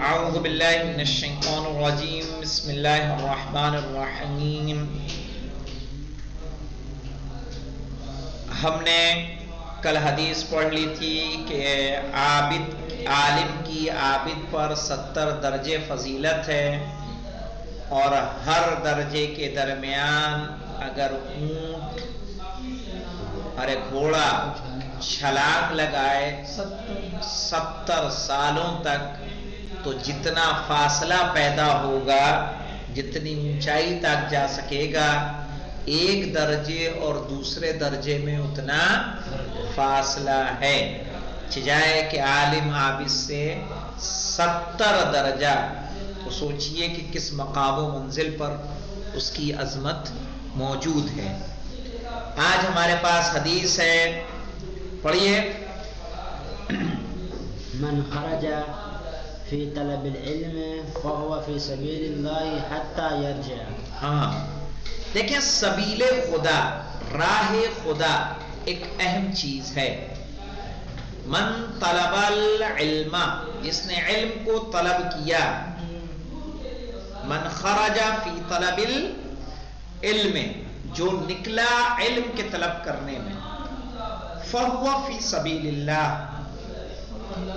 اعوذ باللہ من الشیطان الرجیم بسم اللہ الرحمن الرحیم. ہم نے کل حدیث پڑھ لی تھی کہ عالم کی عابد پر 70 درجے فضیلت ہے، اور ہر درجے کے درمیان اگر اونٹ اور ایک گھوڑا چھلانگ لگائے 70 سالوں تک تو جتنا فاصلہ پیدا ہوگا، جتنی اونچائی تک جا سکے گا، ایک درجے اور دوسرے درجے میں اتنا فاصلہ ہے. چجائے کہ عالم عابد سے 70 درجہ، تو سوچئے کہ کس مقام و منزل پر اس کی عظمت موجود ہے. آج ہمارے پاس حدیث ہے، پڑھیے. من خرج فی طلب العلم فهو فی سبیل اللہ حتی یرجع. ہاں دیکھیں، سبیل خدا، راہ خدا ایک اہم چیز ہے. من طلب العلم، جس نے علم کو طلب کیا. من خرج فی طلب العلم، جو نکلا علم کے طلب کرنے میں. فهو فی سبیل اللہ،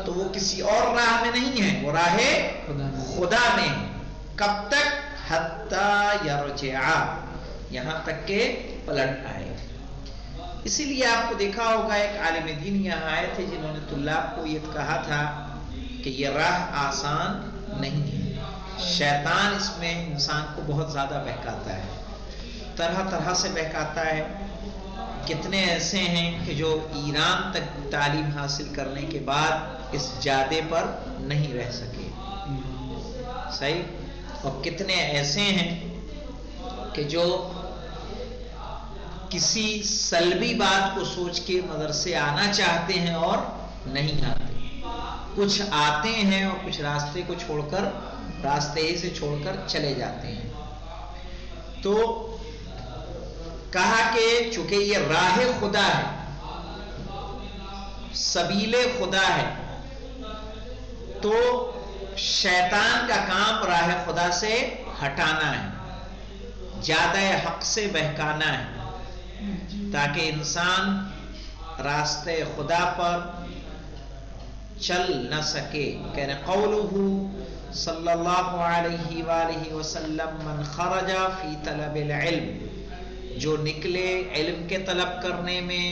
تو وہ کسی اور راہ میں نہیں ہے، وہ راہ خدا میں ہے. کب تک؟ حتی یرجع، یہاں تک کہ پلٹ آئے. اسی لیے آپ کو دیکھا ہوگا ایک عالم دین یہاں آئے تھے جنہوں نے طلاب کو یہ کہا تھا کہ یہ راہ آسان نہیں ہے. شیطان اس میں انسان کو بہت زیادہ بہکاتا ہے، طرح طرح سے بہکاتا ہے. کتنے ایسے ہیں کہ جو ایران تک تعلیم حاصل کرنے کے بعد اس جادے پر نہیں رہ سکے. صحیح. اور کتنے ایسے ہیں کہ جو کسی سلبی بات کو سوچ کے مدرسے آنا چاہتے ہیں اور نہیں آتے. کچھ آتے ہیں اور کچھ راستے کو چھوڑ کر، راستے سے چھوڑ کر چلے جاتے ہیں. تو کہا کہ چونکہ یہ راہ خدا ہے، سبیل خدا ہے، تو شیطان کا کام راہ خدا سے ہٹانا ہے، زیادہ حق سے بہکانا ہے، تاکہ انسان راستے خدا پر چل نہ سکے. کہنے قولہ صلی اللہ علیہ وآلہ وسلم من خرج فی طلب العلم، جو نکلے علم کے طلب کرنے میں.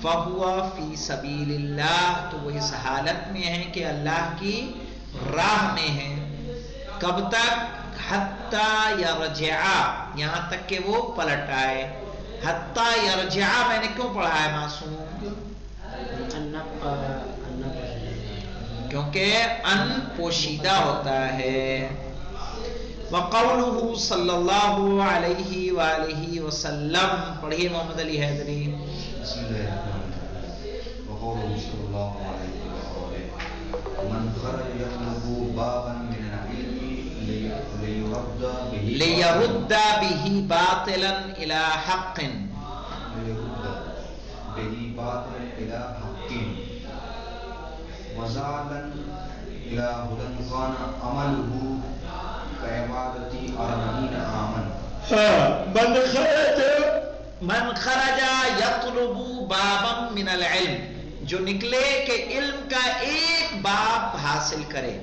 فہو فی سبیل اللہ، تو وہ اس حالت میں ہے کہ اللہ کی راہ میں ہے. کب تک؟ حتی یرجع، یہاں تک کہ وہ پلٹ آئے. حتی یرجع میں نے کیوں پڑھا ہے معصوم؟ کیونکہ ان پوشیدہ ہوتا ہے. وقولہ صلی اللہ علیہ وآلہ وسلم، پڑھیے محمد علی حیدری. وقوله صلی اللہ علیہ وآلہ من خرج یطلب بابا من العلم لیرد به باطلا الى حق، وزالا الى هدى كان عمله كعبادة 40 عاما. من خرج یطلب بابا من العلم، جو نکلے کہ علم کا ایک باب حاصل کرے.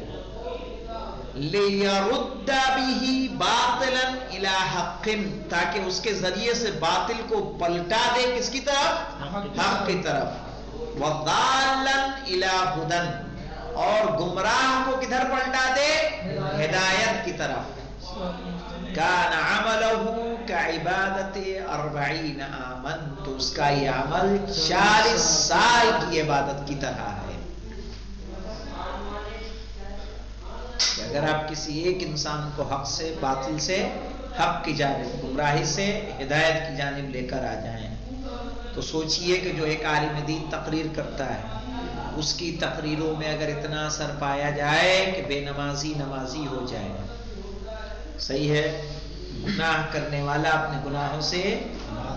لیرد به باطلا الى حق، تاکہ اس کے ذریعے سے باطل کو پلٹا دے کس کی طرف؟ حق کی طرف. وضالا الى هدى، اور گمراہ کو کدھر پلٹا دے؟ ہدایت کی طرف. کان عملہ کعبادت 40 عاما، تو اس کا یہ عمل 40 سال کی عبادت کی طرح ہے. اگر آپ کسی ایک انسان کو حق سے، باطل سے حق کی جانب، گمراہی سے ہدایت کی جانب لے کر آ جائیں، تو سوچئے کہ جو ایک عالم دین تقریر کرتا ہے، اس کی تقریروں میں اگر اتنا اثر پایا جائے کہ بے نمازی نمازی ہو جائے. صحیح ہے. گناہ کرنے والا اپنے گناہوں سے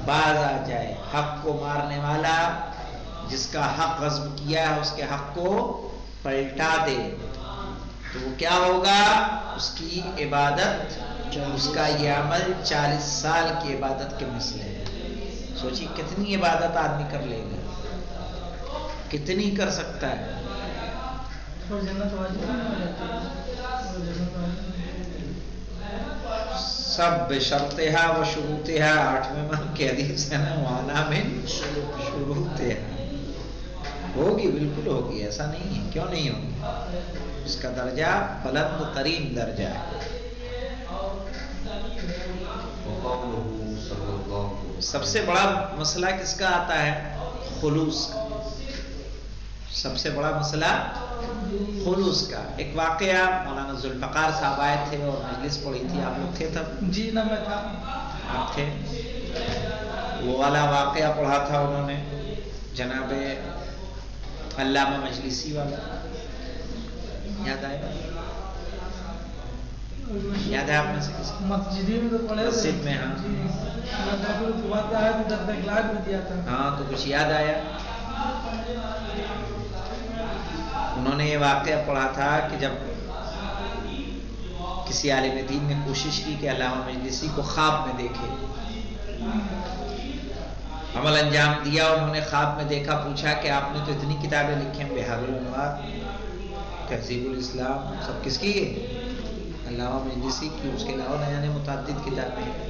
باز آ جائے. حق کو مارنے والا، جس کا حق غصب کیا ہے، اس کے حق کو پلٹا دے. تو وہ کیا ہوگا؟ اس کی عبادت، اس کا یہ عمل 40 سال کی عبادت کے مثل ہے۔ سوچیے کتنی عبادت آدمی کر لے گا، کتنی کر سکتا ہے۔ سب بشرطہا و شروطہا، 8ویں ماہ کی حدیث ہے نا، وانا من شروطہا، ہوگی، بالکل ہوگی، ایسا نہیں ہے، کیوں نہیں ہوگی؟ اس کا درجہ بلند ترین درجہ ہے۔ سب سے بڑا مسئلہ کس کا آتا ہے؟ خلوص کا۔ سب سے بڑا مسئلہ خلوص کا۔ ایک واقعہ، مولانا ذوالفقار صاحب آئے تھے اور مجلس پڑھی تھی، آپ لوگ تھے تب؟ جی نہ میں تھا، آپ تھے؟ وہ والا واقعہ پڑھا تھا انہوں نے، جناب علامہ مجلسی والا، یاد آئے؟ یاد ہے آپ میں سے کسی؟ مسجدی میں تو پڑھے تھے، مسجد میں، ہاں جی بات آیا تو 10 لاکھ میں دیا تھا۔ ہاں، تو کچھ یاد آیا؟ انہوں نے یہ واقعہ پڑھا تھا کہ جب کسی عالم دین نے کوشش کی کہ علامہ مجلسی کو خواب میں دیکھے، عمل انجام دیا، انہوں نے خواب میں دیکھا، پوچھا کہ آپ نے تو اتنی کتابیں لکھی ہیں، بہار الانوار، تہذیب الاسلام، سب کس کی ہے؟ علامہ مجلسی کی، اس کے علاوہ نیا متعدد کتابیں ہیں۔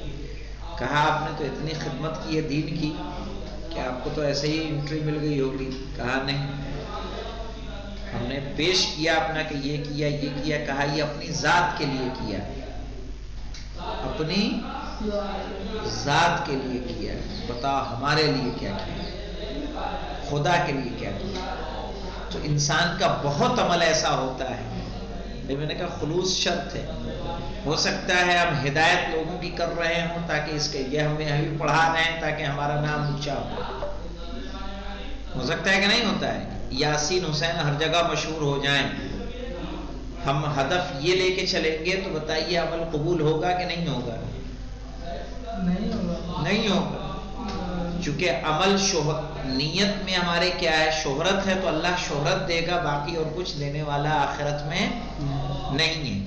کہا آپ نے تو اتنی خدمت کی ہے دین کی کہ آپ کو تو ایسے ہی انٹری مل گئی ہوگی۔ کہا نہیں، ہم نے پیش کیا اپنا کہ یہ کیا یہ کیا۔ کہا یہ اپنی ذات کے لیے کیا، اپنی ذات کے لیے کیا، بتاؤ ہمارے لیے کیا کیا، خدا کے لیے کیا کیا۔ تو انسان کا بہت عمل ایسا ہوتا ہے، میں نے کہا خلوص شرط ہے۔ ہو سکتا ہے ہم ہدایت لوگوں کی کر رہے ہوں تاکہ اس کے یہ ہمیں ابھی پڑھا رہے ہیں تاکہ ہمارا نام اونچا ہو سکتا ہے کہ نہیں ہوتا ہے؟ یاسین حسین ہر جگہ مشہور ہو جائیں، ہم ہدف یہ لے کے چلیں گے تو بتائیے عمل قبول ہوگا کہ نہیں ہوگا؟ نہیں ہوگا، چونکہ عمل شہرت، نیت میں ہمارے کیا ہے؟ شہرت ہے، تو اللہ شہرت دے گا، باقی اور کچھ دینے والا آخرت میں نہیں ہے۔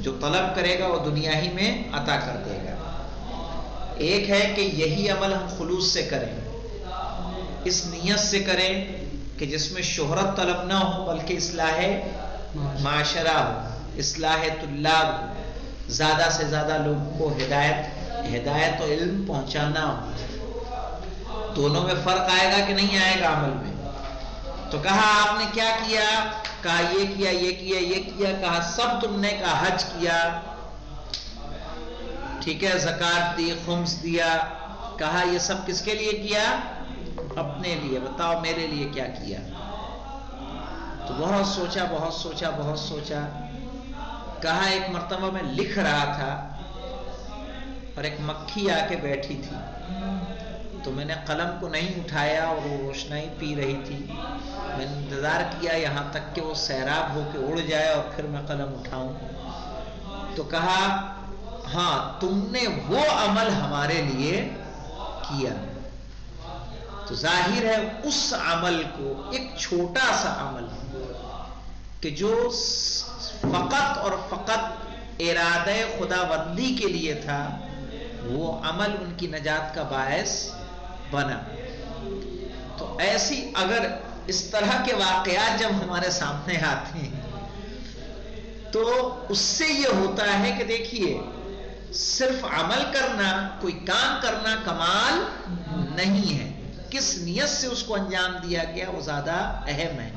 جو طلب کرے گا وہ دنیا ہی میں عطا کر دے گا۔ ایک ہے کہ یہی عمل ہم خلوص سے کریں، اس نیت سے کریں کہ جس میں شہرت طلب نہ ہو بلکہ اصلاح معاشرہ ہو، اصلاح طلاب ہو، زیادہ سے زیادہ لوگوں کو ہدایت و علم پہنچانا ہو۔ دونوں میں فرق آئے گا کہ نہیں آئے گا عمل میں؟ تو کہا آپ نے کیا کیا؟ کہا یہ کیا یہ کیا یہ کیا۔ کہا سب تم نے؟ کہا حج کیا، ٹھیک ہے، زکوٰۃ دی، خمس دیا۔ کہا یہ سب کس کے لیے کیا؟ اپنے لیے، بتاؤ میرے لیے کیا کیا؟ تو بہت سوچا بہت سوچا بہت سوچا۔ کہا ایک مرتبہ میں لکھ رہا تھا اور ایک مکھی آ کے بیٹھی تھی، تو میں نے قلم کو نہیں اٹھایا اور وہ روشنائی پی رہی تھی، میں نے انتظار کیا یہاں تک کہ وہ سیراب ہو کے اڑ جائے اور پھر میں قلم اٹھاؤں۔ تو کہا ہاں تم نے وہ عمل ہمارے لیے کیا۔ تو ظاہر ہے اس عمل کو، ایک چھوٹا سا عمل کہ جو فقط اور فقط ارادہ خدا بندی کے لیے تھا، وہ عمل ان کی نجات کا باعث بنا۔ تو ایسی اگر اس طرح کے واقعات جب ہمارے سامنے آتے ہیں تو اس سے یہ ہوتا ہے کہ دیکھیے صرف عمل کرنا، کوئی کام کرنا کمال نہیں ہے، کس نیت سے اس کو انجام دیا گیا وہ زیادہ اہم ہے۔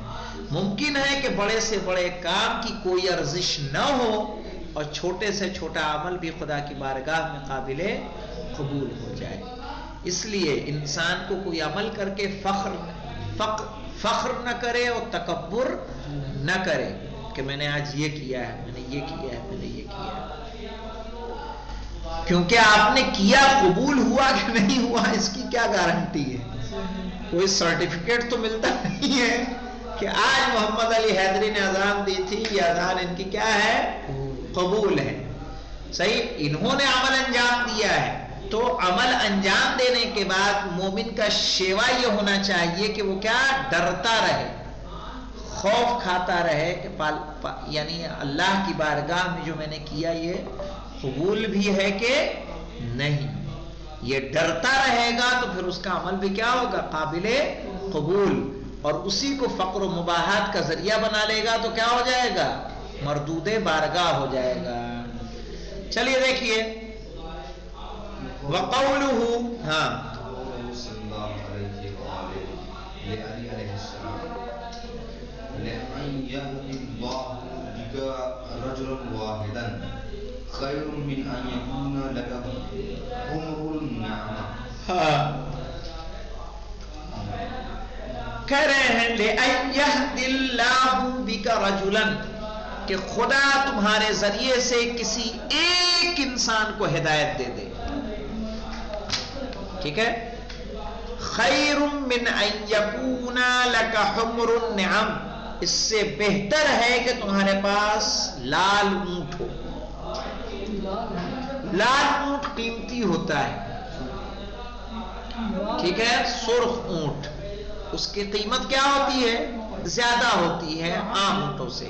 ممکن ہے کہ بڑے سے بڑے کام کی کوئی ارزش نہ ہو اور چھوٹے سے چھوٹا عمل بھی خدا کی بارگاہ میں قابل قبول ہو جائے۔ اس لیے انسان کو کوئی عمل کر کے فخر نہ کرے اور تکبر نہ کرے کہ میں نے آج یہ کیا ہے، میں نے یہ کیا ہے، میں نے یہ کیا ہے۔ کیونکہ آپ نے کیا قبول ہوا کہ نہیں ہوا اس کی کیا گارنٹی ہے؟ کوئی سرٹیفکیٹ تو ملتا نہیں ہے کہ آج محمد علی حیدری نے اذان دی تھی، یہ اذان ان کی کیا ہے؟ قبول ہے۔ صحیح، انہوں نے عمل انجام دیا ہے، تو عمل انجام دینے کے بعد مومن کا شیوا یہ ہونا چاہیے کہ وہ کیا؟ ڈرتا رہے، خوف کھاتا رہے کہ یعنی اللہ کی بارگاہ میں جو میں نے کیا یہ قبول بھی ہے کہ نہیں. یہ ڈرتا رہے گا تو پھر اس کا عمل بھی کیا ہوگا؟ قابل قبول. اور اسی کو فقر و مباحات کا ذریعہ بنا لے گا تو کیا ہو جائے گا؟ مردود بارگاہ ہو جائے گا. چلیے دیکھیے وَقَوْلُهُ ہاں صلی اللہ علیہ وآلہ لعلی علیہ السلام لَأَنْ يَهْدِ اللَّهُ بِكَ رَجُلًا وَاحِدًا خَيْرٌ مِّنْ أَنْ يَكُونَ لَكَ حُمُرُ النَّعَمِ. کہہ رہے ہیں لِأَنْ يَهْدِ اللَّهُ بِكَ رَجُلًا کہ خدا تمہارے ذریعے سے کسی ایک انسان کو ہدایت دے دے. ٹھیک ہے. خیر من ان یکون لک حمر النعم، اس سے بہتر ہے کہ تمہارے پاس لال اونٹ ہو. لال اونٹ قیمتی ہوتا ہے. ٹھیک ہے. سرخ اونٹ اس کی قیمت کیا ہوتی ہے؟ زیادہ ہوتی ہے عام اونٹوں سے.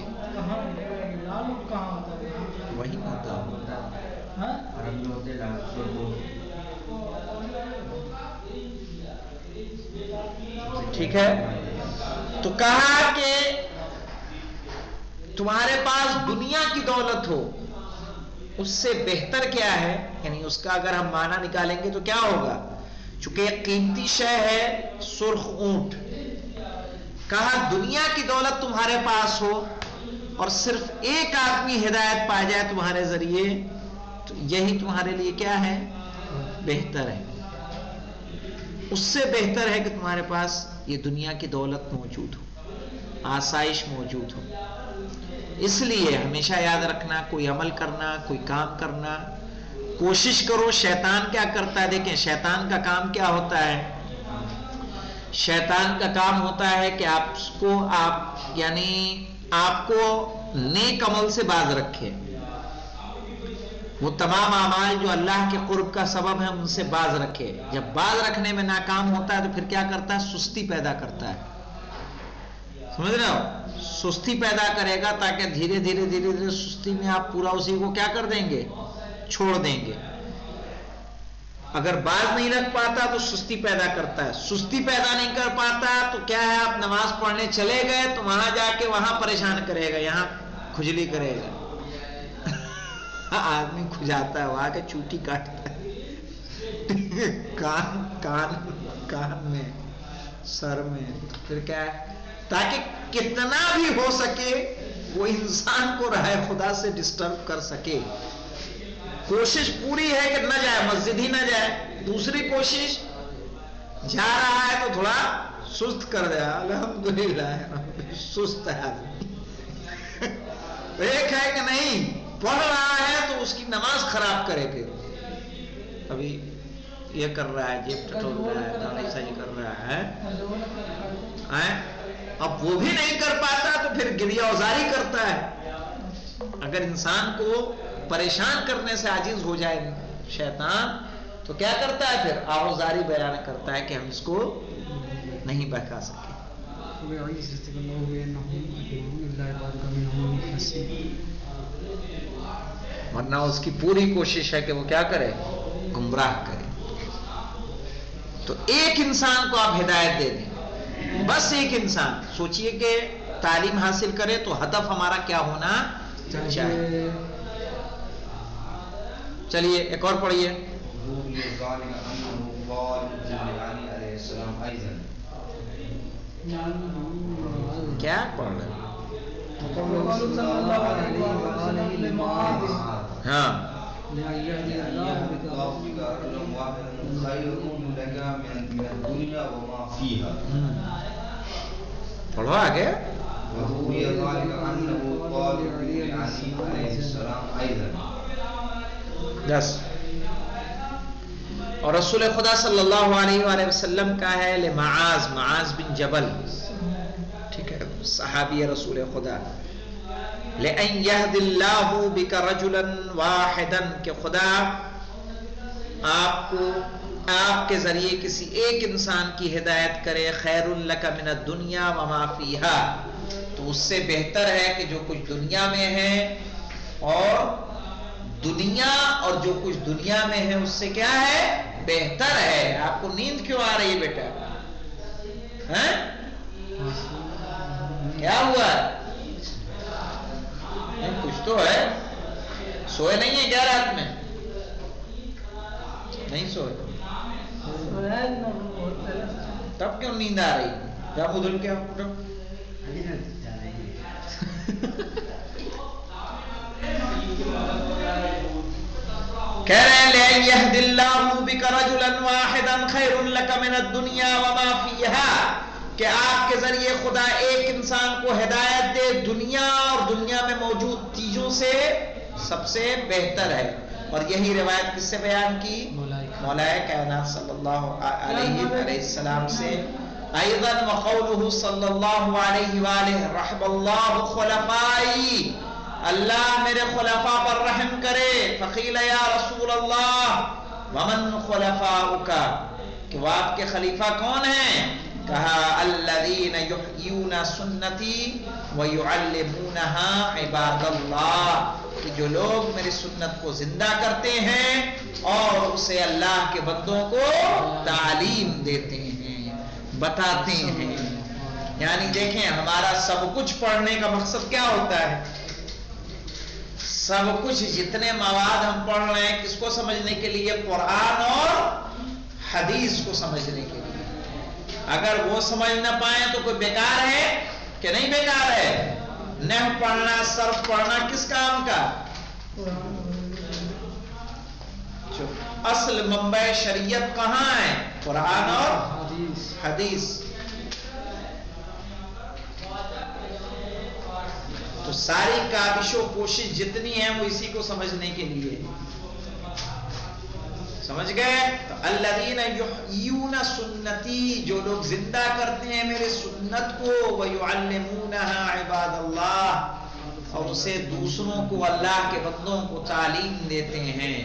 وہی ہوتا ٹھیک ہے. تو کہا کہ تمہارے پاس دنیا کی دولت ہو اس سے بہتر کیا ہے؟ یعنی اس کا اگر ہم معنی نکالیں گے تو کیا ہوگا؟ چونکہ ایک قیمتی شے ہے سرخ اونٹ. کہا دنیا کی دولت تمہارے پاس ہو اور صرف ایک آدمی ہدایت پا جائے تمہارے ذریعے تو یہی تمہارے لیے کیا ہے؟ بہتر ہے. اس سے بہتر ہے کہ تمہارے پاس یہ دنیا کی دولت موجود ہو، آسائش موجود ہو. اس لیے ہمیشہ یاد رکھنا، کوئی عمل کرنا، کوئی کام کرنا، کوشش کرو. شیطان کیا کرتا ہے؟ دیکھیں شیطان کا کام کیا ہوتا ہے. شیطان کا کام ہوتا ہے کہ آپ کو نیک عمل سے باز رکھے. وہ تمام اعمال جو اللہ کے قرب کا سبب ہے ان سے باز رکھے. جب باز رکھنے میں ناکام ہوتا ہے تو پھر کیا کرتا ہے؟ سستی پیدا کرتا ہے. سمجھ رہے ہو؟ سستی پیدا کرے گا تاکہ دھیرے دھیرے دھیرے دھیرے سستی میں آپ پورا اسی کو کیا کر دیں گے؟ چھوڑ دیں گے. اگر باز نہیں رکھ پاتا تو سستی پیدا کرتا ہے. سستی پیدا نہیں کر پاتا تو کیا ہے؟ آپ نماز پڑھنے چلے گئے تو وہاں جا کے وہاں پریشان کرے گا، یہاں کھجلی کرے گا. آدمی کھجاتا ہے وہاں کے چوٹی کاٹتا ہے کان میں، سر میں. پھر کیا ہے؟ تاکہ کتنا بھی ہو سکے وہ انسان کو راہ خدا سے ڈسٹرب کر سکے. کوشش پوری ہے کہ نہ جائے، مسجد ہی نہ جائے. دوسری کوشش جا رہا ہے تو تھوڑا سست کر دیا. الحمدللہ سست ہے آدمی. ایک ہے کہ نہیں پڑھ رہا ہے تو اس کی نماز خراب کرے. پھر ابھی یہ کر رہا ہے، جیب ٹٹول رہا ہے، داڑھی صحیح کر رہا ہے، اب وہ بھی نہیں کر پاتا تو پھر گریہ اوزاری کرتا ہے. اگر انسان کو پریشان کرنے سے عاجز ہو جائے شیطان تو کیا کرتا ہے؟ پھر آوزاری بیان کرتا ہے کہ ہم اس کو نہیں بہکا سکے. ورنہ اس کی پوری کوشش ہے کہ وہ کیا کرے؟ گمراہ کرے. تو ایک انسان کو آپ ہدایت دے دیں، بس ایک انسان. سوچئے کہ تعلیم حاصل کرے تو ہدف ہمارا کیا ہونا چاہیے. چلیے ایک اور پڑھیے. کیا پڑھ رہے؟ ہاں پڑھو آگے. یس. اور رسول خدا صلی اللہ علیہ وآلہ وسلم کا ہے معاذ بن جبل. ٹھیک ہے، صحابی رسول خدا. لَأَنْ يَهْدِ اللَّهُ بِكَ رَجُلًا وَاحِدًا کہ خدا آپ کے ذریعے کسی ایک انسان کی ہدایت کرے. خیر لک من الدنیا وما فیہا، تو تو اس سے بہتر ہے کہ جو کچھ دنیا میں ہے، اور دنیا اور جو کچھ دنیا میں ہے اس سے کیا ہے؟ بہتر ہے۔ آپ کو نیند کیوں آ رہی ہے بیٹا؟ ہیں؟ کیا ہوا؟ کچھ تو ہے، سوئے نہیں ہیں کیا رات میں؟ نہیں سوئے؟ تب کیوں نیند آ رہی؟ کیا بدل کیا اٹھو؟ کہہ رہے ہیں لَن يَهْدِ اللَّهُ بِكَ رَجُلًا وَاحِدًا خَيْرٌ لَكَ مِنَ الدُّنْيَا وَمَا فِيهَا، کہ آپ کے ذریعے خدا ایک انسان کو ہدایت دے دنیا اور دنیا میں موجود چیزوں سے سب سے بہتر ہے۔ اور یہی روایت کس سے بیان کی؟ مولا کائنات صلی اللہ علیہ السلام سے۔ ایضاً وقولہ صلی اللہ علیہ وآلہ رحم اللہ خلفائی، اللہ میرے خلفاء پر رحم کرے۔ فقیل یا رسول اللہ ومن خلفاؤک، کہ وہ آپ کے خلیفہ کون ہیں؟ کہا الذین یحیون سنتی ویعلمونہا عباد اللہ، کہ جو لوگ میری سنت کو زندہ کرتے ہیں اور اسے اللہ کے بندوں کو تعلیم دیتے ہیں، بتاتے ہیں۔ یعنی دیکھیں ہمارا سب کچھ پڑھنے کا مقصد کیا ہوتا ہے؟ سب کچھ جتنے مواد ہم پڑھ رہے ہیں کس کو سمجھنے کے لیے؟ قرآن اور حدیث کو سمجھنے کے لیے۔ اگر وہ سمجھ نہ پائیں تو کوئی بیکار ہے کہ نہیں بیکار ہے؟ نحو پڑھنا، صرف پڑھنا کس کام کا؟ اصل منبع شریعت کہاں ہے؟ قرآن اور حدیث۔ تو ساری کاوش و کوشش جتنی ہے وہ اسی کو سمجھنے کے لیے۔ سمجھ گئے؟ تو الذین یحیون سنتی، جو لوگ زندہ کرتے ہیں میرے سنت کو، ویعلمونہا عباد اللہ، اور اسے دوسروں کو اللہ کے بندوں کو تعلیم دیتے ہیں،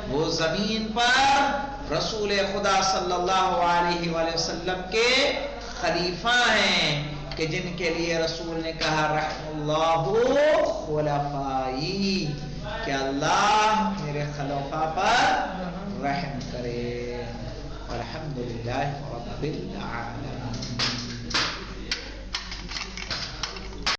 وہ زمین پر رسول خدا صلی اللہ علیہ وآلہ وسلم کے خلیفہ ہیں، کہ جن کے لیے رسول نے کہا رحم اللہ خلفائی، کہ اللہ میرے خلفاء پر رحم کرے۔ الحمدللہ رب العالمین۔